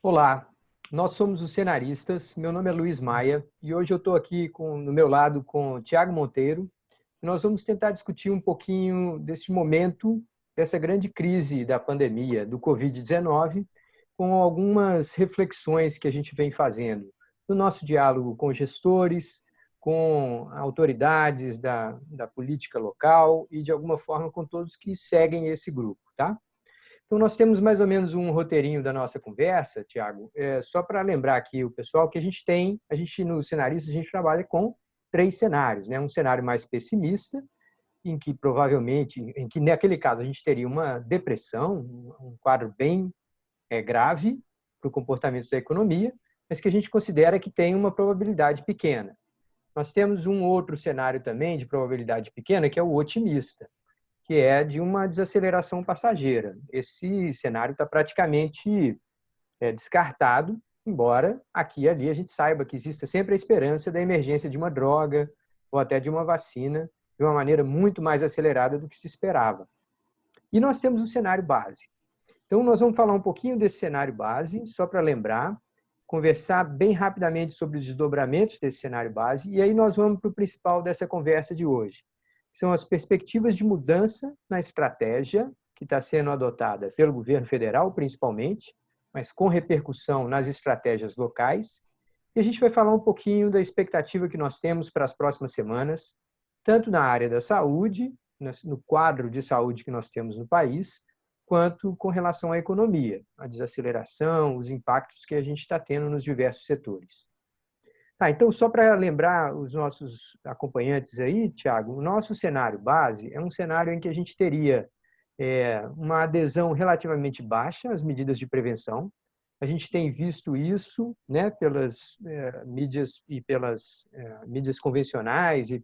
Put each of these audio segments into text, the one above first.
Olá, nós somos os cenaristas. Meu nome é Luiz Maia e hoje eu estou aqui no meu lado com o Tiago Monteiro. Nós vamos tentar discutir um pouquinho desse momento, dessa grande crise da pandemia, do Covid-19, com algumas reflexões que a gente vem fazendo no nosso diálogo com gestores, com autoridades da política local e, de alguma forma, com todos que seguem esse grupo, tá? Então, nós temos mais ou menos um roteirinho da nossa conversa, Tiago, só para lembrar aqui o pessoal que a gente no Cenarista, a gente trabalha com três cenários, né? Um cenário mais pessimista, em que naquele caso a gente teria uma depressão, um quadro bem grave para o comportamento da economia, mas que a gente considera que tem uma probabilidade pequena. Nós temos um outro cenário também de probabilidade pequena, que é o otimista, que é de uma desaceleração passageira. Esse cenário está praticamente descartado, embora aqui e ali a gente saiba que exista sempre a esperança da emergência de uma droga ou até de uma vacina de uma maneira muito mais acelerada do que se esperava. E nós temos o cenário base. Então, nós vamos falar um pouquinho desse cenário base, só para lembrar, conversar bem rapidamente sobre os desdobramentos desse cenário base, e aí nós vamos para o principal dessa conversa de hoje. São as perspectivas de mudança na estratégia que está sendo adotada pelo governo federal, principalmente, mas com repercussão nas estratégias locais. E a gente vai falar um pouquinho da expectativa que nós temos para as próximas semanas, tanto na área da saúde, no quadro de saúde que nós temos no país, quanto com relação à economia, a desaceleração, os impactos que a gente está tendo nos diversos setores. Então, só para lembrar os nossos acompanhantes aí, Tiago, o nosso cenário base é um cenário em que a gente teria uma adesão relativamente baixa às medidas de prevenção. A gente tem visto isso, né, pelas mídias e pelas mídias convencionais e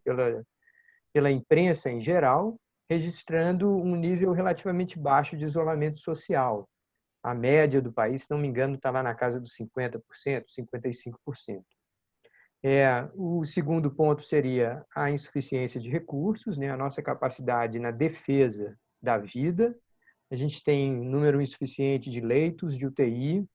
pela imprensa em geral, registrando um nível relativamente baixo de isolamento social. A média do país, se não me engano, está lá na casa dos 50%, 55%. O segundo ponto seria a insuficiência de recursos, né? A nossa capacidade na defesa da vida. A gente tem um número insuficiente de leitos de UTI,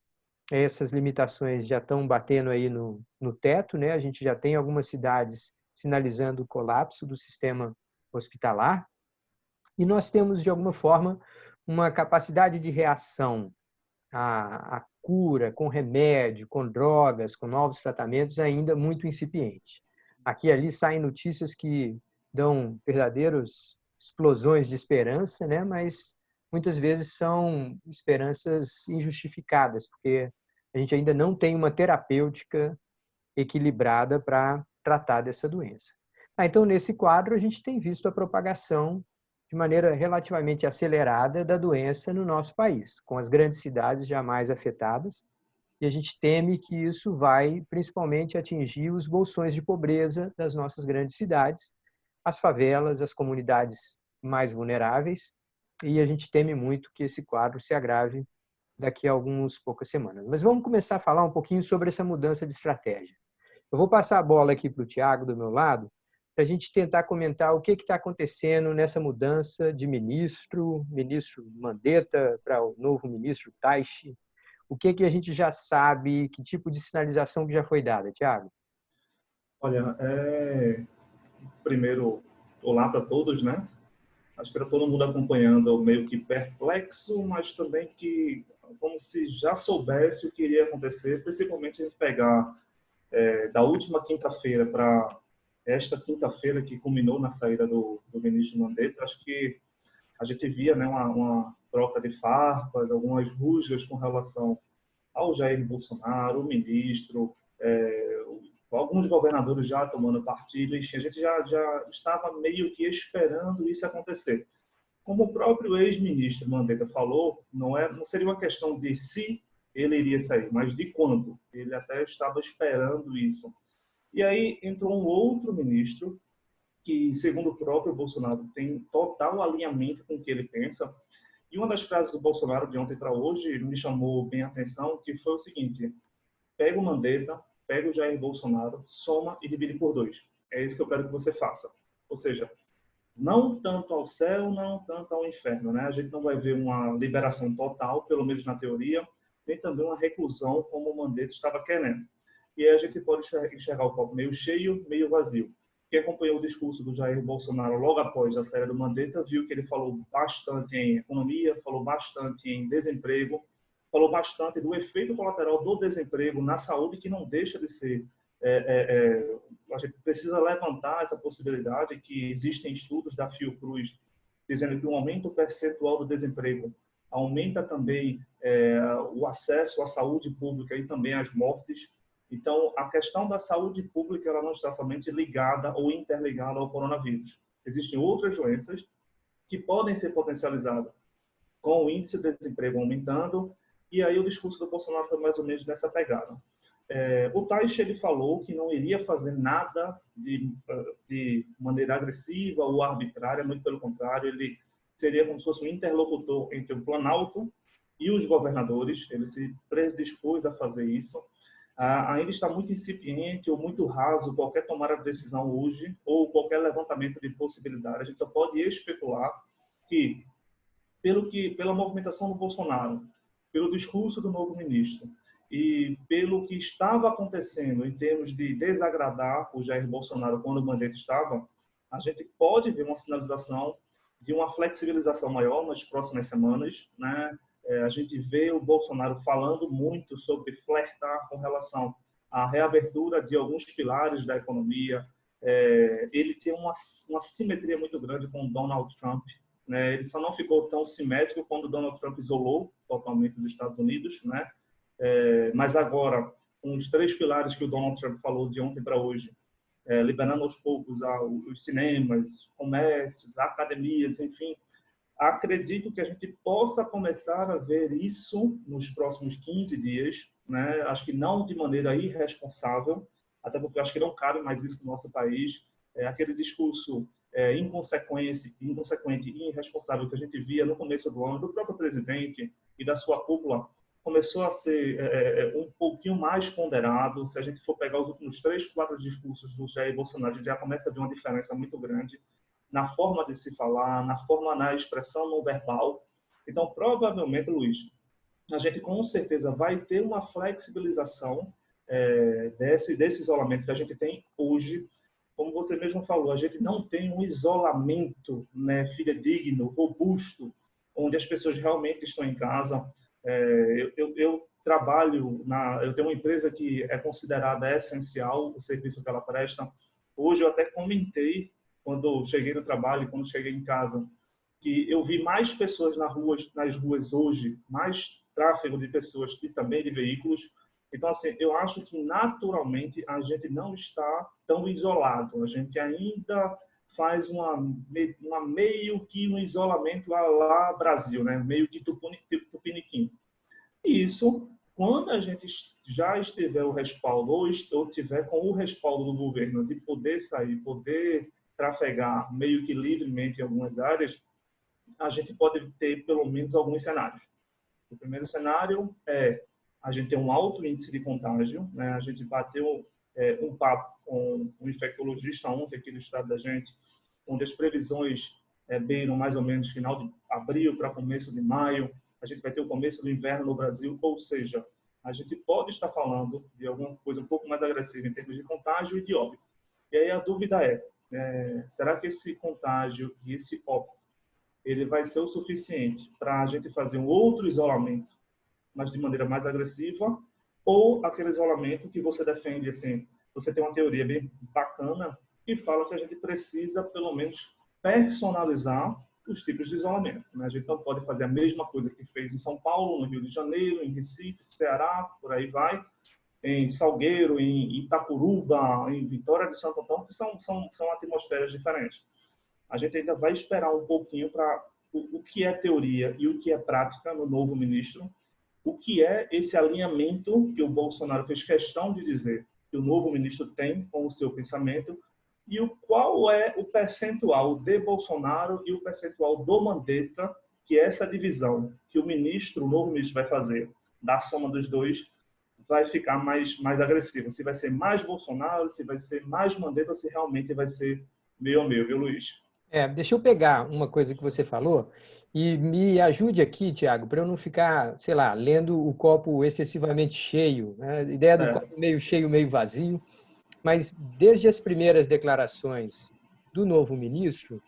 essas limitações já estão batendo aí no teto, né? A gente já tem algumas cidades sinalizando o colapso do sistema hospitalar, e nós temos, de alguma forma, uma capacidade de reação à cura com remédio, com drogas, com novos tratamentos ainda muito incipiente. Aqui e ali saem notícias que dão verdadeiras explosões de esperança, né? Mas muitas vezes são esperanças injustificadas, porque a gente ainda não tem uma terapêutica equilibrada para tratar dessa doença. Então, nesse quadro, a gente tem visto a propagação de maneira relativamente acelerada da doença no nosso país, com as grandes cidades já mais afetadas, e a gente teme que isso vai principalmente atingir os bolsões de pobreza das nossas grandes cidades, as favelas, as comunidades mais vulneráveis, e a gente teme muito que esse quadro se agrave daqui a algumas poucas semanas. Mas vamos começar a falar um pouquinho sobre essa mudança de estratégia. Eu vou passar a bola aqui para o Tiago, do meu lado, para a gente tentar comentar o que está acontecendo nessa mudança de ministro Mandetta para o novo ministro Taishi. O que a gente já sabe, que tipo de sinalização que já foi dada, Tiago? Olha, primeiro, olá para todos, né? Acho que está todo mundo acompanhando, meio que perplexo, mas também que, como se já soubesse o que iria acontecer, principalmente se a gente pegar da última quinta-feira para esta quinta-feira que culminou na saída do ministro Mandetta. Acho que a gente via, né, uma troca de farpas, algumas rusgas com relação ao Jair Bolsonaro, o ministro, alguns governadores já tomando partido. Enfim, a gente já estava meio que esperando isso acontecer. Como o próprio ex-ministro Mandetta falou, não seria uma questão de se ele iria sair, mas de quando. Ele até estava esperando isso. E aí entrou um outro ministro que, segundo o próprio Bolsonaro, tem total alinhamento com o que ele pensa. E uma das frases do Bolsonaro de ontem para hoje me chamou bem a atenção, que foi o seguinte: pega o Mandetta, pega o Jair Bolsonaro, soma e divide por 2. É isso que eu quero que você faça. Ou seja, não tanto ao céu, não tanto ao inferno, né? A gente não vai ver uma liberação total, pelo menos na teoria, nem também uma reclusão como o Mandetta estava querendo. E aí a gente pode enxergar o copo meio cheio, meio vazio. Quem acompanhou o discurso do Jair Bolsonaro logo após a saída do Mandetta viu que ele falou bastante em economia, falou bastante em desemprego, falou bastante do efeito colateral do desemprego na saúde, que não deixa de ser... a gente precisa levantar essa possibilidade que existem estudos da Fiocruz dizendo que o aumento percentual do desemprego aumenta também o acesso à saúde pública e também às mortes. Então, a questão da saúde pública ela não está somente ligada ou interligada ao coronavírus. Existem outras doenças que podem ser potencializadas com o índice de desemprego aumentando, e aí o discurso do Bolsonaro foi mais ou menos nessa pegada. O Taish ele falou que não iria fazer nada de maneira agressiva ou arbitrária, muito pelo contrário, ele seria como se fosse um interlocutor entre o Planalto e os governadores, ele se predispôs a fazer isso. Ainda está muito incipiente ou muito raso qualquer tomada de decisão hoje ou qualquer levantamento de possibilidade. A gente só pode especular que, pela movimentação do Bolsonaro, pelo discurso do novo ministro e pelo que estava acontecendo em termos de desagradar o Jair Bolsonaro quando o Mandetta estava, a gente pode ver uma sinalização de uma flexibilização maior nas próximas semanas, né? A gente vê o Bolsonaro falando muito sobre flertar com relação à reabertura de alguns pilares da economia. Ele tem uma simetria muito grande com o Donald Trump, né? Ele só não ficou tão simétrico quando o Donald Trump isolou totalmente os Estados Unidos, né? Mas agora, com os 3 pilares que o Donald Trump falou de ontem para hoje, liberando aos poucos os cinemas, comércios, academias, enfim, acredito que a gente possa começar a ver isso nos próximos 15 dias, né? Acho que não de maneira irresponsável, até porque acho que não cabe mais isso no nosso país. Aquele discurso inconsequente e irresponsável que a gente via no começo do ano do próprio presidente e da sua cúpula começou a ser um pouquinho mais ponderado. Se a gente for pegar os últimos 3, 4 discursos do Jair Bolsonaro, a gente já começa a ver uma diferença muito grande na forma de se falar, na expressão não verbal. Então, provavelmente, Luiz, a gente com certeza vai ter uma flexibilização desse isolamento que a gente tem hoje. Como você mesmo falou, a gente não tem um isolamento, né, fidedigno, robusto, onde as pessoas realmente estão em casa. Eu trabalho eu tenho uma empresa que é considerada essencial, o serviço que ela presta. Hoje eu até comentei quando cheguei no trabalho, quando cheguei em casa, que eu vi mais pessoas nas ruas hoje, mais tráfego de pessoas e também de veículos. Então, assim, eu acho que naturalmente a gente não está tão isolado. A gente ainda faz meio que um isolamento lá Brasil, né? Meio que tupiniquim. E isso, quando a gente já estiver o respaldo ou tiver com o respaldo do governo de poder sair, poder trafegar meio que livremente em algumas áreas, a gente pode ter pelo menos alguns cenários. O primeiro cenário é a gente ter um alto índice de contágio, né? A gente bateu um papo com um infectologista ontem aqui no estado da gente, onde as previsões beiram mais ou menos final de abril para começo de maio. A gente vai ter o começo do inverno no Brasil, ou seja, a gente pode estar falando de alguma coisa um pouco mais agressiva em termos de contágio e de óbito. E aí a dúvida será que esse contágio e esse óbito ele vai ser o suficiente para a gente fazer um outro isolamento, mas de maneira mais agressiva, ou aquele isolamento que você defende, assim, você tem uma teoria bem bacana que fala que a gente precisa, pelo menos, personalizar os tipos de isolamento, né? A gente não pode fazer a mesma coisa que fez em São Paulo, no Rio de Janeiro, em Recife, Ceará, por aí vai, em Salgueiro, em Itacuruba, em Vitória de Santo Antônio, que são atmosferas diferentes. A gente ainda vai esperar um pouquinho para o que é teoria e o que é prática no novo ministro, o que é esse alinhamento que o Bolsonaro fez questão de dizer que o novo ministro tem com o seu pensamento e qual é o percentual de Bolsonaro e o percentual do Mandetta, que é essa divisão que o novo ministro vai fazer da soma dos dois, vai ficar mais agressivo. Se vai ser mais Bolsonaro, se vai ser mais Mandetta, ou se realmente vai ser meio a meio, viu, Luiz? Deixa eu pegar uma coisa que você falou E me ajude aqui, Tiago, para eu não ficar, sei lá, lendo o copo excessivamente cheio, né? A ideia do É, copo meio cheio, meio vazio. Mas desde as primeiras declarações do novo ministro,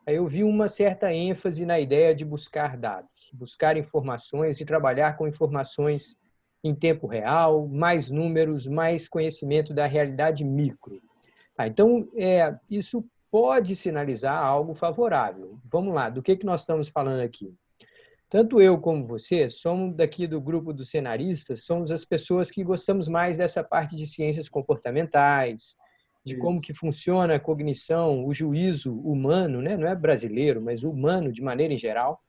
aí eu vi uma certa ênfase na ideia de buscar dados, buscar informações e trabalhar com informações em tempo real, mais números, mais conhecimento da realidade micro. Então, isso pode sinalizar algo favorável. Vamos lá, do que nós estamos falando aqui? Tanto eu como você somos daqui do grupo dos cenaristas, somos as pessoas que gostamos mais dessa parte de ciências comportamentais, de como isso. que funciona a cognição, o juízo humano, né? Não é brasileiro, mas humano de maneira em geral.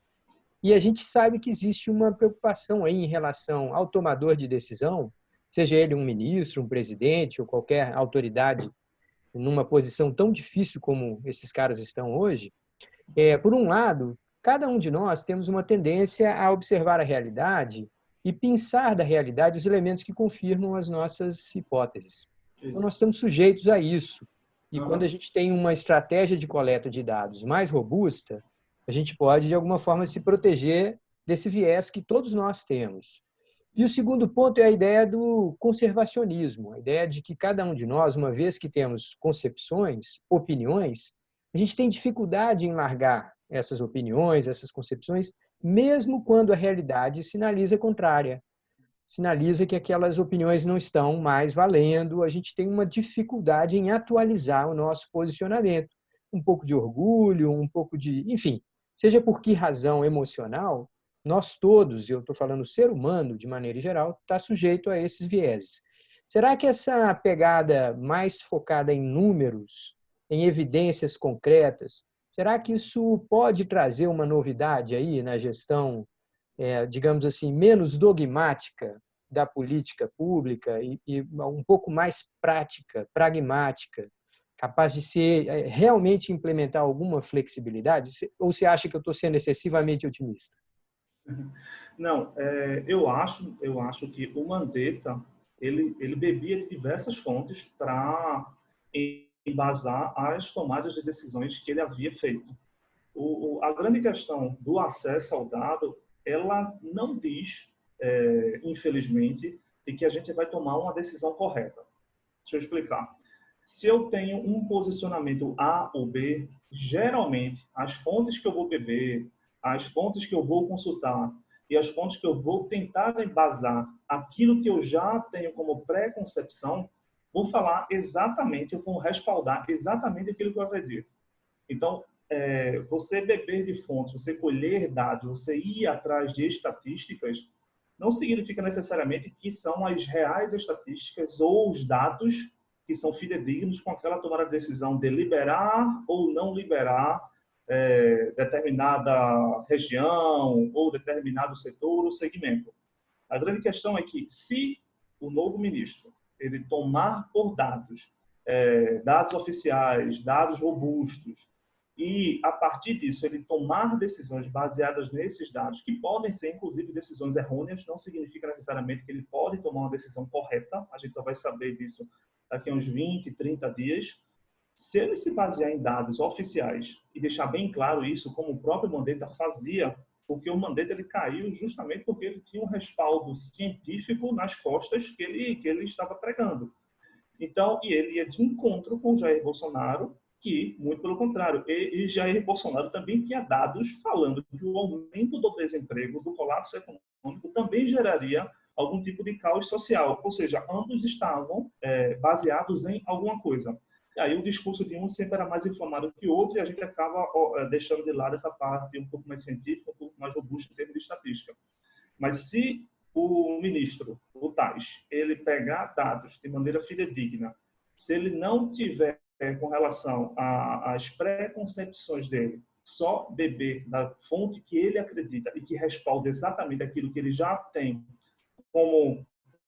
E a gente sabe que existe uma preocupação aí em relação ao tomador de decisão, seja ele um ministro, um presidente ou qualquer autoridade numa posição tão difícil como esses caras estão hoje. Por um lado, cada um de nós temos uma tendência a observar a realidade e pensar da realidade os elementos que confirmam as nossas hipóteses. Então, nós Isso. estamos sujeitos a isso. E quando a Aham. gente tem uma estratégia de coleta de dados mais robusta, a gente pode, de alguma forma, se proteger desse viés que todos nós temos. E o segundo ponto é a ideia do conservacionismo, a ideia de que cada um de nós, uma vez que temos concepções, opiniões, a gente tem dificuldade em largar essas opiniões, essas concepções, mesmo quando a realidade sinaliza contrária, sinaliza que aquelas opiniões não estão mais valendo, a gente tem uma dificuldade em atualizar o nosso posicionamento. Um pouco de orgulho, um pouco de. Enfim, seja por que razão emocional, nós todos, e eu estou falando ser humano de maneira geral, está sujeito a esses vieses. Será que essa pegada mais focada em números, em evidências concretas, será que isso pode trazer uma novidade aí na gestão, digamos assim, menos dogmática da política pública e um pouco mais prática, pragmática, capaz de ser realmente implementar alguma flexibilidade? Ou você acha que eu estou sendo excessivamente otimista? Não, eu acho que o Mandetta, ele bebia de diversas fontes para embasar as tomadas de decisões que ele havia feito. A grande questão do acesso ao dado, ela não diz, infelizmente, de que a gente vai tomar uma decisão correta. Deixa eu explicar. Se eu tenho um posicionamento A ou B, geralmente as fontes que eu vou beber, as fontes que eu vou consultar e as fontes que eu vou tentar embasar aquilo que eu já tenho como pré-concepção, vão falar exatamente, vão respaldar exatamente aquilo que eu acredito. Então, você beber de fontes, você colher dados, você ir atrás de estatísticas, não significa necessariamente que são as reais estatísticas ou os dados que são fidedignos com aquela tomada de decisão de liberar ou não liberar determinada região ou determinado setor ou segmento. A grande questão é que, se o novo ministro ele tomar por dados, dados oficiais, dados robustos, e, a partir disso, ele tomar decisões baseadas nesses dados, que podem ser, inclusive, decisões errôneas, não significa necessariamente que ele pode tomar uma decisão correta, a gente só vai saber disso daqui a uns 20, 30 dias. Se ele se basear em dados oficiais e deixar bem claro isso, como o próprio Mandetta fazia, porque o Mandetta ele caiu justamente porque ele tinha um respaldo científico nas costas que ele estava pregando. Então, e ele ia de encontro com Jair Bolsonaro, que, muito pelo contrário, e Jair Bolsonaro também tinha dados falando que o aumento do desemprego, do colapso econômico, também geraria algum tipo de caos social. Ou seja, ambos estavam baseados em alguma coisa. E aí o discurso de um sempre era mais inflamado que o outro, e a gente acaba deixando de lado essa parte um pouco mais científica, um pouco mais robusta em termos de estatística. Mas se o ministro, o Tais, ele pegar dados de maneira fidedigna, se ele não tiver com relação às preconcepções dele, só beber da fonte que ele acredita e que respalda exatamente aquilo que ele já tem como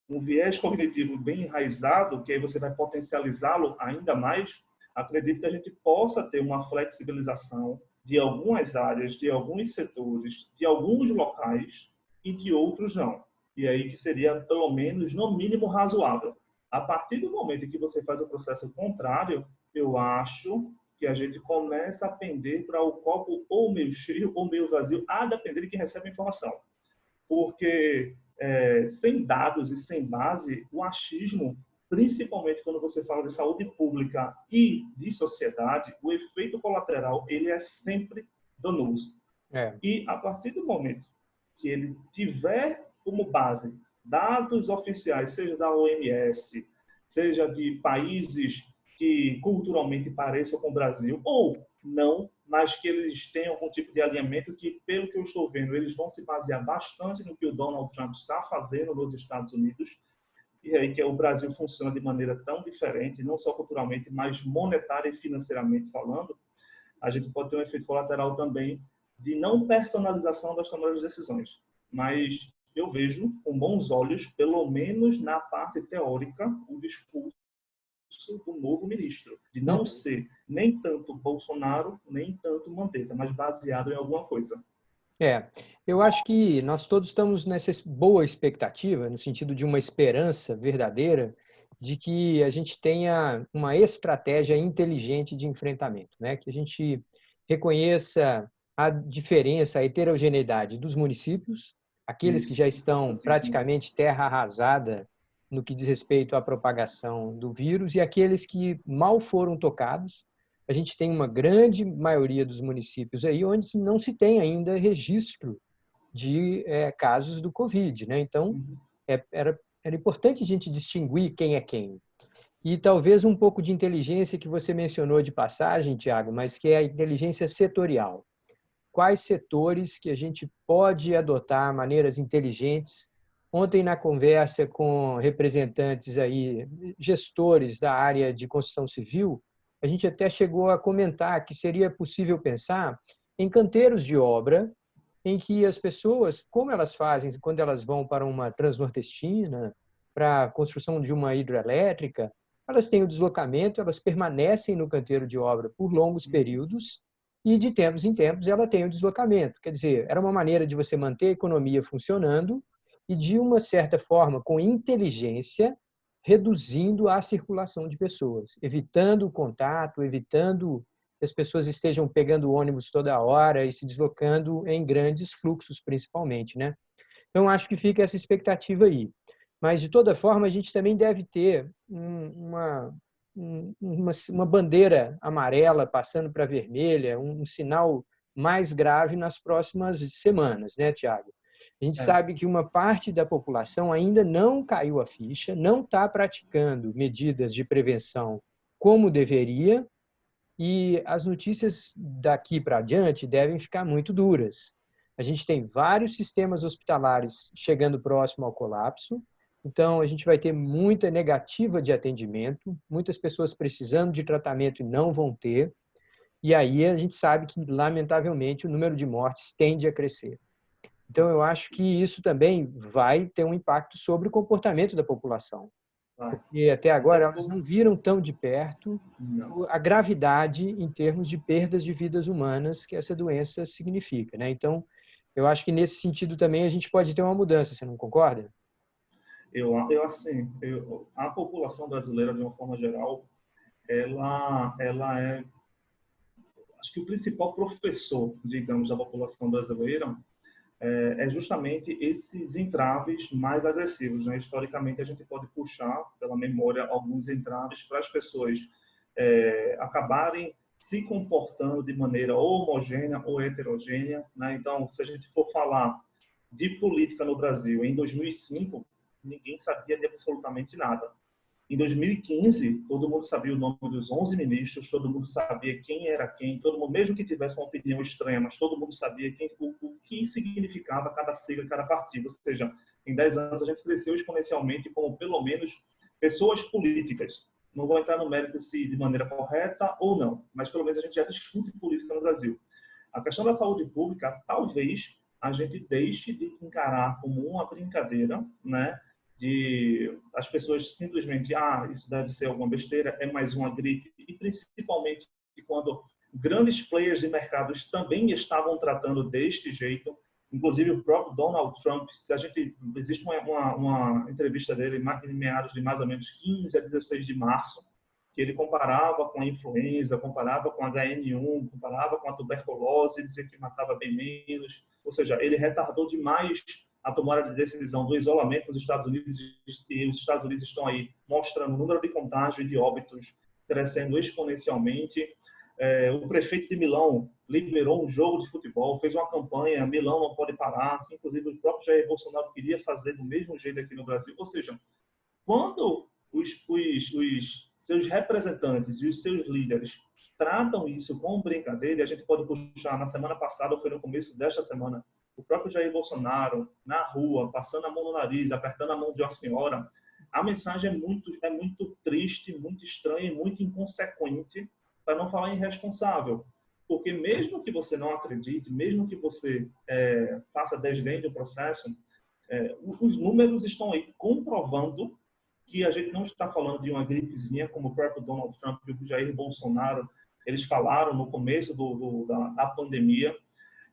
um viés cognitivo bem enraizado, que aí você vai potencializá-lo ainda mais, acredito que a gente possa ter uma flexibilização de algumas áreas, de alguns setores, de alguns locais e de outros não. E aí que seria, pelo menos, no mínimo, razoável. A partir do momento em que você faz o processo contrário, eu acho que a gente começa a pender para o copo ou meio cheio ou meio vazio, a depender de quem recebe a informação. Porque sem dados e sem base, o achismo, principalmente quando você fala de saúde pública e de sociedade, o efeito colateral ele é sempre danoso. E a partir do momento que ele tiver como base dados oficiais, seja da OMS, seja de países que culturalmente pareçam com o Brasil, ou não, mas que eles tenham algum tipo de alinhamento que, pelo que eu estou vendo, eles vão se basear bastante no que o Donald Trump está fazendo nos Estados Unidos, e aí que o Brasil funciona de maneira tão diferente, não só culturalmente, mas monetária e financeiramente falando, a gente pode ter um efeito colateral também de não personalização das tomadas de decisões. Mas eu vejo com bons olhos, pelo menos na parte teórica, o discurso do novo ministro, de não ser nem tanto Bolsonaro, nem tanto Mandetta, mas baseado em alguma coisa. Eu acho que nós todos estamos nessa boa expectativa, no sentido de uma esperança verdadeira, de que a gente tenha uma estratégia inteligente de enfrentamento, né? Que a gente reconheça a diferença, a heterogeneidade dos municípios, aqueles que já estão praticamente terra arrasada no que diz respeito à propagação do vírus e aqueles que mal foram tocados. A gente tem uma grande maioria dos municípios aí onde não se tem ainda registro de casos do Covid, né? Então, era importante a gente distinguir quem é quem. E talvez um pouco de inteligência que você mencionou de passagem, Tiago, mas que é a inteligência setorial. Quais setores que a gente pode adotar maneiras inteligentes? Ontem, na conversa com representantes aí, gestores da área de construção civil, a gente até chegou a comentar que seria possível pensar em canteiros de obra em que as pessoas, como elas fazem quando elas vão para uma transnordestina, para a construção de uma hidrelétrica, elas têm o deslocamento, elas permanecem no canteiro de obra por longos períodos e, de tempos em tempos, ela tem o deslocamento. Quer dizer, era uma maneira de você manter a economia funcionando e, de uma certa forma, com inteligência, reduzindo a circulação de pessoas, evitando o contato, evitando que as pessoas estejam pegando ônibus toda hora e se deslocando em grandes fluxos, principalmente, né? Então, acho que fica essa expectativa aí. Mas, de toda forma, a gente também deve ter uma bandeira amarela passando para vermelha, um sinal mais grave nas próximas semanas, né, Tiago? A gente sabe que uma parte da população ainda não caiu a ficha, não está praticando medidas de prevenção como deveria, e as notícias daqui para adiante devem ficar muito duras. A gente tem vários sistemas hospitalares chegando próximo ao colapso, então a gente vai ter muita negativa de atendimento, muitas pessoas precisando de tratamento e não vão ter, e aí a gente sabe que, lamentavelmente, o número de mortes tende a crescer. Então, eu acho que isso também vai ter um impacto sobre o comportamento da população. Porque até agora elas não viram tão de perto a gravidade em termos de perdas de vidas humanas que essa doença significa, né? Então, eu acho que nesse sentido também a gente pode ter uma mudança, você não concorda? A população brasileira, de uma forma geral, ela é, acho que o principal professor, digamos, da população brasileira é justamente esses entraves mais agressivos, né? Historicamente, a gente pode puxar pela memória alguns entraves para as pessoas acabarem se comportando de maneira ou homogênea ou heterogênea, né? Então, se a gente for falar de política no Brasil em 2005, ninguém sabia de absolutamente nada. Em 2015, todo mundo sabia o nome dos 11 ministros, todo mundo sabia quem era quem, todo mundo, mesmo que tivesse uma opinião estranha, mas todo mundo sabia o que significava cada sigla, cada partido. Ou seja, em 10 anos a gente cresceu exponencialmente como, pelo menos, pessoas políticas. Não vou entrar no mérito se de maneira correta ou não, mas pelo menos a gente já discute política no Brasil. A questão da saúde pública, talvez a gente deixe de encarar como uma brincadeira, né? De as pessoas simplesmente, isso deve ser alguma besteira, é mais uma gripe, e principalmente quando grandes players de mercados também estavam tratando deste jeito, inclusive o próprio Donald Trump, existe uma entrevista dele em meados de mais ou menos 15 a 16 de março, que ele comparava com a influenza, comparava com a HN1, comparava com a tuberculose, dizia que matava bem menos. Ou seja, ele retardou demais a tomada de decisão do isolamento nos Estados Unidos, e os Estados Unidos estão aí mostrando o número de contágio e de óbitos crescendo exponencialmente. O prefeito de Milão liberou um jogo de futebol, fez uma campanha, Milão não pode parar, que inclusive o próprio Jair Bolsonaro queria fazer do mesmo jeito aqui no Brasil. Ou seja, quando os seus representantes e os seus líderes tratam isso como brincadeira, e a gente pode puxar, na semana passada, ou foi no começo desta semana, o próprio Jair Bolsonaro, na rua, passando a mão no nariz, apertando a mão de uma senhora, a mensagem é muito triste, muito estranha e muito inconsequente, para não falar irresponsável. Porque mesmo que você não acredite, mesmo que você faça desdém do processo, os números estão aí comprovando que a gente não está falando de uma gripezinha, como o próprio Donald Trump e o Jair Bolsonaro, eles falaram no começo da pandemia.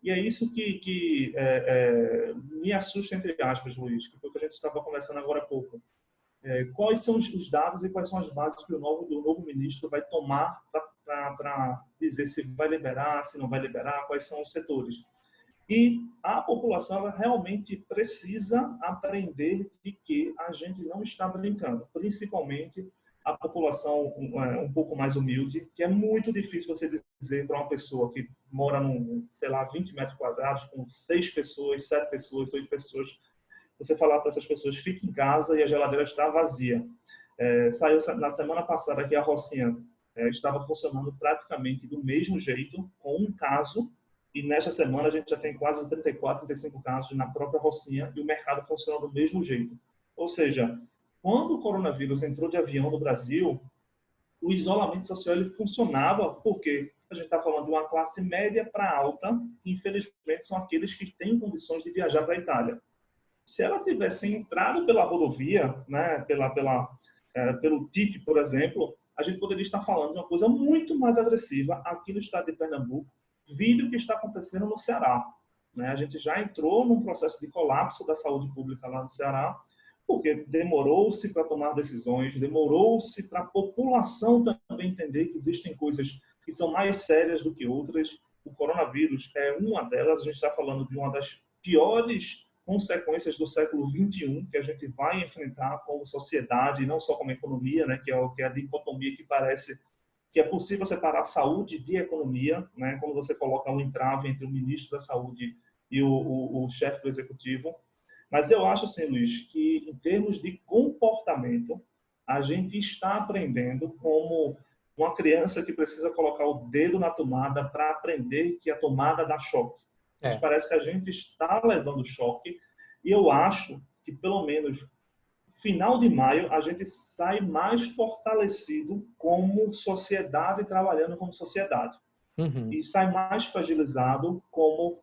E é isso que me assusta, entre aspas, Luiz, que foi o que a gente estava conversando agora há pouco. Quais são os dados e quais são as bases que o novo ministro vai tomar para dizer se vai liberar, se não vai liberar, quais são os setores. E a população ela realmente precisa aprender de que a gente não está brincando, principalmente a população um pouco mais humilde, que é muito difícil você dizer para uma pessoa que mora num, 20 metros quadrados, com 6 pessoas, 7 pessoas, 8 pessoas, você falar para essas pessoas, fique em casa e a geladeira está vazia. Saiu na semana passada que a Rocinha estava funcionando praticamente do mesmo jeito, com um caso, e nesta semana a gente já tem quase 34, 35 casos na própria Rocinha e o mercado funciona do mesmo jeito. Ou seja, quando o coronavírus entrou de avião no Brasil, o isolamento social ele funcionava porque a gente está falando de uma classe média para alta, que infelizmente são aqueles que têm condições de viajar para a Itália. Se ela tivesse entrado pela rodovia, né, pelo TIC, por exemplo, a gente poderia estar falando de uma coisa muito mais agressiva aqui no estado de Pernambuco, devido ao que está acontecendo no Ceará. Né? A gente já entrou num processo de colapso da saúde pública lá no Ceará, porque demorou-se para tomar decisões, demorou-se para a população também entender que existem coisas que são mais sérias do que outras. O coronavírus é uma delas, a gente está falando de uma das piores consequências do século XXI que a gente vai enfrentar como sociedade, e não só como economia, né, que é a dicotomia que parece que é possível separar saúde de economia, né, quando você coloca um entrave entre o ministro da Saúde e o chefe do executivo. Mas eu acho, assim, Luiz, que em termos de comportamento, a gente está aprendendo como uma criança que precisa colocar o dedo na tomada para aprender que a tomada dá choque. Mas parece que a gente está levando choque e eu acho que, pelo menos, final de maio, a gente sai mais fortalecido como sociedade, trabalhando como sociedade. Uhum. E sai mais fragilizado como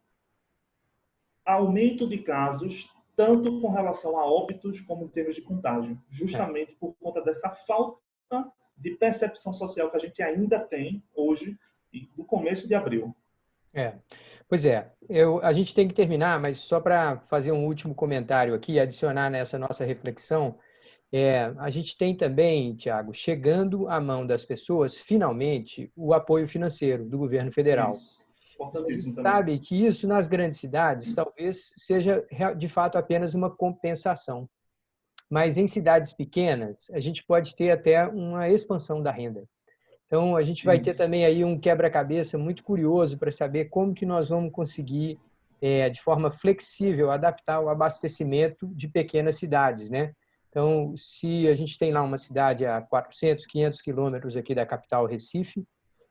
aumento de casos, tanto com relação a óbitos como em termos de contágio. Justamente por conta dessa falta de percepção social que a gente ainda tem hoje, no começo de abril. Pois é, a gente tem que terminar, mas só para fazer um último comentário aqui, adicionar nessa nossa reflexão, a gente tem também, Tiago, chegando à mão das pessoas, finalmente, o apoio financeiro do governo federal. Isso. Importantíssimo também. Sabe também. que isso nas grandes cidades talvez seja de fato apenas uma compensação. Mas em cidades pequenas, a gente pode ter até uma expansão da renda. Então, a gente vai ter também aí um quebra-cabeça muito curioso para saber como que nós vamos conseguir, de forma flexível, adaptar o abastecimento de pequenas cidades, né? Então, se a gente tem lá uma cidade a 400, 500 quilômetros aqui da capital Recife,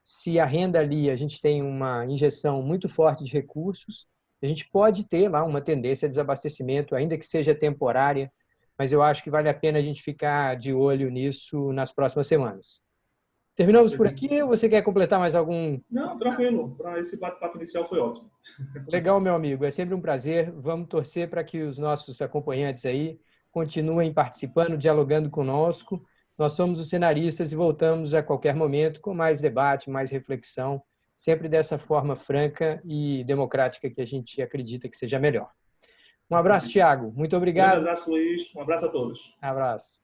se a renda ali, a gente tem uma injeção muito forte de recursos, a gente pode ter lá uma tendência a desabastecimento, ainda que seja temporária, mas eu acho que vale a pena a gente ficar de olho nisso nas próximas semanas. Terminamos por aqui ou você quer completar mais algum? Não, tranquilo. Para esse bate-papo inicial foi ótimo. Legal, meu amigo. É sempre um prazer. Vamos torcer para que os nossos acompanhantes aí continuem participando, dialogando conosco. Nós somos os cenaristas e voltamos a qualquer momento com mais debate, mais reflexão, sempre dessa forma franca e democrática que a gente acredita que seja melhor. Um abraço, Tiago. Muito obrigado. Um grande abraço, Luiz. Um abraço a todos. Abraço.